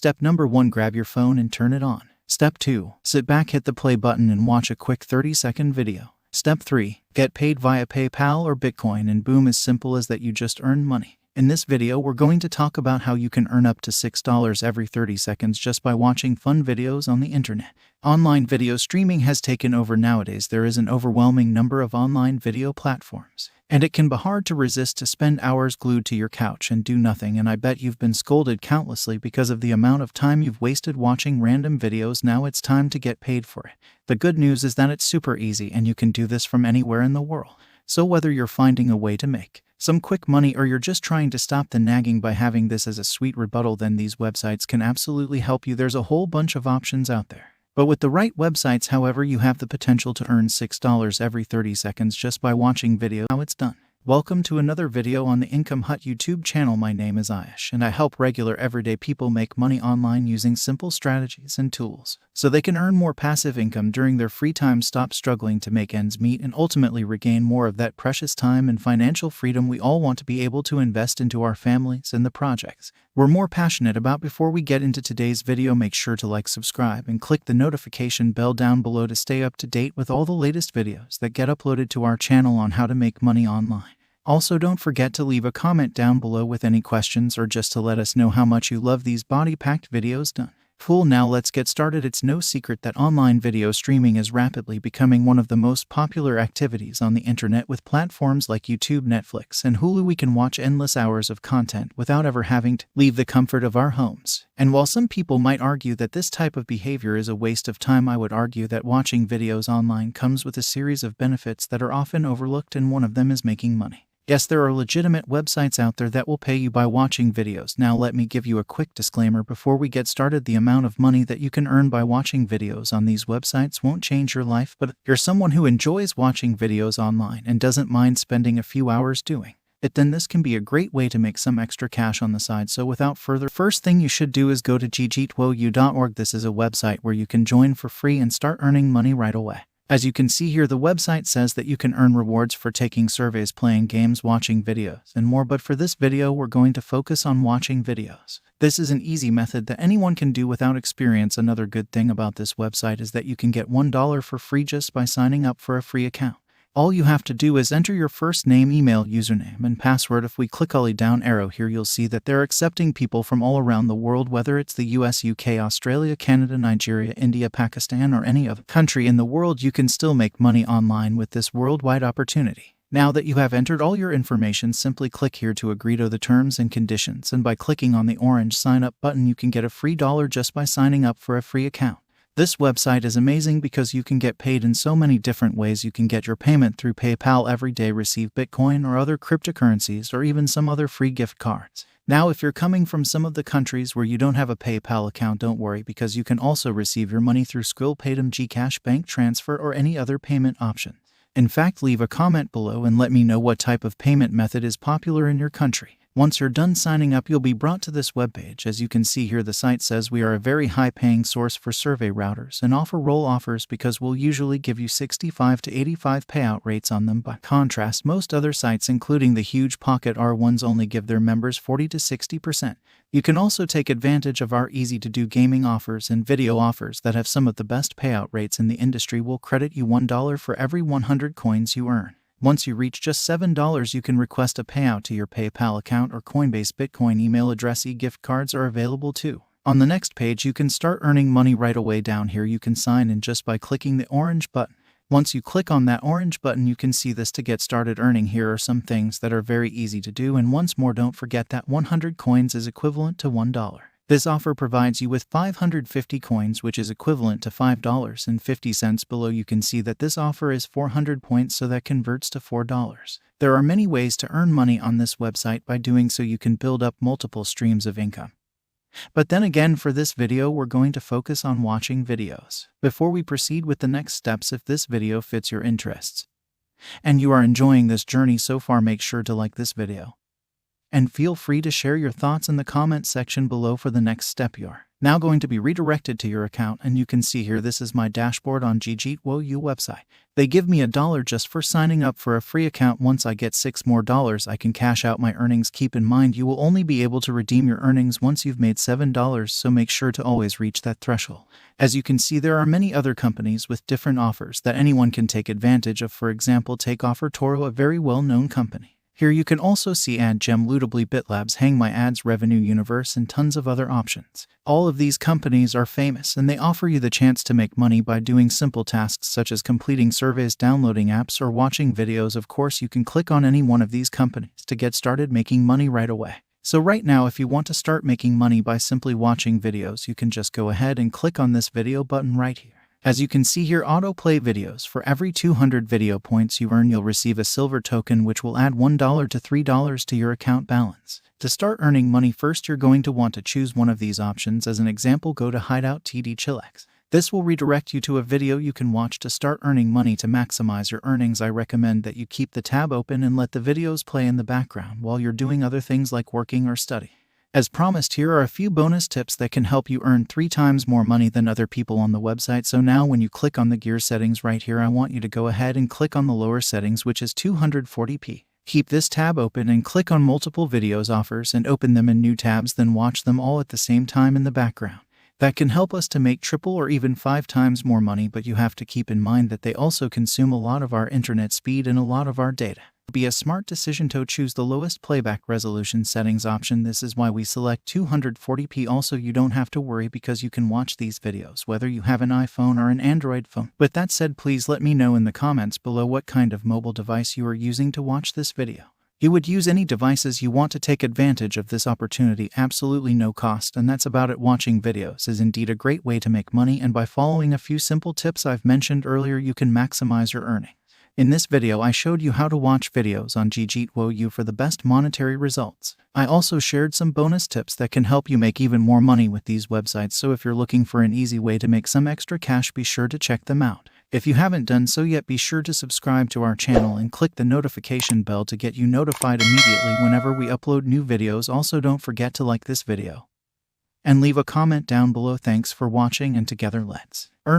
Step number 1, grab your phone and turn it on. Step 2, sit back, hit the play button and watch a quick 30-second video. Step 3, get paid via PayPal or Bitcoin, and boom, as simple as that, you just earned money. In this video, we're going to talk about how you can earn up to $6 every 30 seconds just by watching fun videos on the internet. Online video streaming has taken over nowadays. There is an overwhelming number of online video platforms, and it can be hard to resist to spend hours glued to your couch and do nothing, and I bet you've been scolded countlessly because of the amount of time you've wasted watching random videos. Now it's time to get paid for it. The good news is that it's super easy and you can do this from anywhere in the world. So whether you're finding a way to make some quick money or you're just trying to stop the nagging by having this as a sweet rebuttal, then these websites can absolutely help you. There's a whole bunch of options out there. But with the right websites, however, you have the potential to earn $6 every 30 seconds just by watching video. How it's done. Welcome to another video on the Income Hut YouTube channel. My name is Ayash, and I help regular everyday people make money online using simple strategies and tools so they can earn more passive income during their free time, stop struggling to make ends meet, and ultimately regain more of that precious time and financial freedom we all want to be able to invest into our families and the projects we're more passionate about. Before we get into today's video, make sure to like, subscribe, and click the notification bell down below to stay up to date with all the latest videos that get uploaded to our channel on how to make money online. Also, don't forget to leave a comment down below with any questions or just to let us know how much you love these body-packed videos done. Cool, now let's get started. It's no secret that online video streaming is rapidly becoming one of the most popular activities on the internet. With platforms like YouTube, Netflix, and Hulu, we can watch endless hours of content without ever having to leave the comfort of our homes. And while some people might argue that this type of behavior is a waste of time, I would argue that watching videos online comes with a series of benefits that are often overlooked, and one of them is making money. Yes, there are legitimate websites out there that will pay you by watching videos. Now let me give you a quick disclaimer before we get started. The amount of money that you can earn by watching videos on these websites won't change your life, but if you're someone who enjoys watching videos online and doesn't mind spending a few hours doing it, then this can be a great way to make some extra cash on the side. So without further, first thing you should do is go to ggtwoyou.org. This is a website where you can join for free and start earning money right away. As you can see here, the website says that you can earn rewards for taking surveys, playing games, watching videos, and more. But for this video, we're going to focus on watching videos. This is an easy method that anyone can do without experience. Another good thing about this website is that you can get $1 for free just by signing up for a free account. All you have to do is enter your first name, email, username, and password. If we click on the down arrow here, you'll see that they're accepting people from all around the world, whether it's the US, UK, Australia, Canada, Nigeria, India, Pakistan, or any other country in the world. You can still make money online with this worldwide opportunity. Now that you have entered all your information, simply click here to agree to the terms and conditions, and by clicking on the orange sign up button, you can get a free $1 just by signing up for a free account. This website is amazing because you can get paid in so many different ways. You can get your payment through PayPal every day, receive Bitcoin or other cryptocurrencies, or even some other free gift cards. Now, if you're coming from some of the countries where you don't have a PayPal account, don't worry, because you can also receive your money through Skrill, Paytm, Gcash, bank transfer, or any other payment option. In fact, leave a comment below and let me know what type of payment method is popular in your country. Once you're done signing up, you'll be brought to this webpage. As you can see here, the site says we are a very high-paying source for survey routers and offer roll offers because we'll usually give you 65 to 85 payout rates on them. By contrast, most other sites, including the huge Pocket R1s, only give their members 40 to 60%. You can also take advantage of our easy-to-do gaming offers and video offers that have some of the best payout rates in the industry. We'll credit you $1 for every 100 coins you earn. Once you reach just $7, you can request a payout to your PayPal account or Coinbase Bitcoin email address. E-gift cards are available too. On the next page, you can start earning money right away. Down here, you can sign in just by clicking the orange button. Once you click on that orange button, you can see this to get started earning. Here are some things that are very easy to do. And once more, don't forget that 100 coins is equivalent to $1. This offer provides you with 550 coins, which is equivalent to $5.50. Below, you can see that this offer is 400 points, so that converts to $4. There are many ways to earn money on this website. By doing so, you can build up multiple streams of income. But then again, for this video, we're going to focus on watching videos. Before we proceed with the next steps, if this video fits your interests and you are enjoying this journey so far, make sure to like this video And feel free to share your thoughts in the comment section below for the next step. You're now going to be redirected to your account, and you can see here this is my dashboard on GGeetWoYou website. They give me $1 just for signing up for a free account. Once I get $6 more, I can cash out my earnings. Keep in mind you will only be able to redeem your earnings once you've made $7, so make sure to always reach that threshold. As you can see, there are many other companies with different offers that anyone can take advantage of. For example, take OfferToro, a very well-known company. Here you can also see AdGem, Lootably, BitLabs, Hang My Ads, Revenue Universe, and tons of other options. All of these companies are famous, and they offer you the chance to make money by doing simple tasks such as completing surveys, downloading apps, or watching videos. Of course, you can click on any one of these companies to get started making money right away. So right now, if you want to start making money by simply watching videos, you can just go ahead and click on this video button right here. As you can see here, autoplay videos. For every 200 video points you earn, you'll receive a silver token which will add $1 to $3 to your account balance. To start earning money, first you're going to want to choose one of these options. As an example, go to Hideout TD Chillax. This will redirect you to a video you can watch to start earning money. To maximize your earnings, I recommend that you keep the tab open and let the videos play in the background while you're doing other things like working or study. As promised, here are a few bonus tips that can help you earn 3 times more money than other people on the website. So now when you click on the gear settings right here, I want you to go ahead and click on the lower settings, which is 240p. Keep this tab open and click on multiple videos offers and open them in new tabs, then watch them all at the same time in the background. That can help us to make triple or even 5 times more money, but you have to keep in mind that they also consume a lot of our internet speed and a lot of our data. Be a smart decision to choose the lowest playback resolution settings option. This is why we select 240p. Also, you don't have to worry because you can watch these videos whether you have an iPhone or an Android phone. With that said, please let me know in the comments below what kind of mobile device you are using to watch this video. You would use any devices you want to take advantage of this opportunity, absolutely no cost, and that's about it. Watching videos is indeed a great way to make money, and by following a few simple tips I've mentioned earlier, you can maximize your earnings. In this video, I showed you how to watch videos on GGeetWoYou for the best monetary results. I also shared some bonus tips that can help you make even more money with these websites, so if you're looking for an easy way to make some extra cash, be sure to check them out. If you haven't done so yet, be sure to subscribe to our channel and click the notification bell to get you notified immediately whenever we upload new videos. Also, don't forget to like this video and leave a comment down below. Thanks for watching, and together let's earn